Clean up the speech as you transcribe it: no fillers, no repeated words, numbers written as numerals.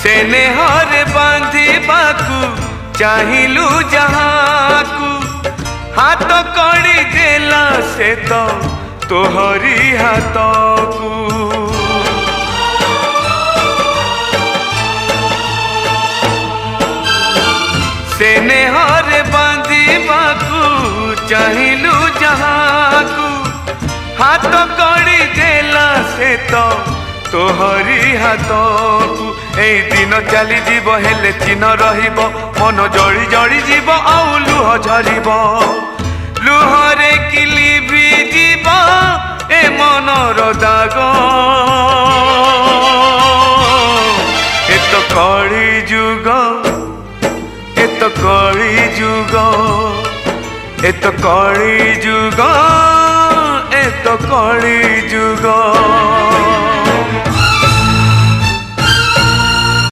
स्नेहरे बांधिबाकू चाहिलु जहाकू हाथ कड़ी देला से तो तोहरी हाथ को स्नेहरे बांधिबाकू चाहिलु जहाकू हाथ कड़ी देला से तो तोहरी हाथ को ए दिन चली जीव हेले चिन्ह रहिब मन जड़ी जड़ी जीव आउ लुह झरिब लुहरे किली भी जीव ए मनर दाग ए तो कली जुग ए तो कली जुग ए तो कली जुग ए तो कली जुग।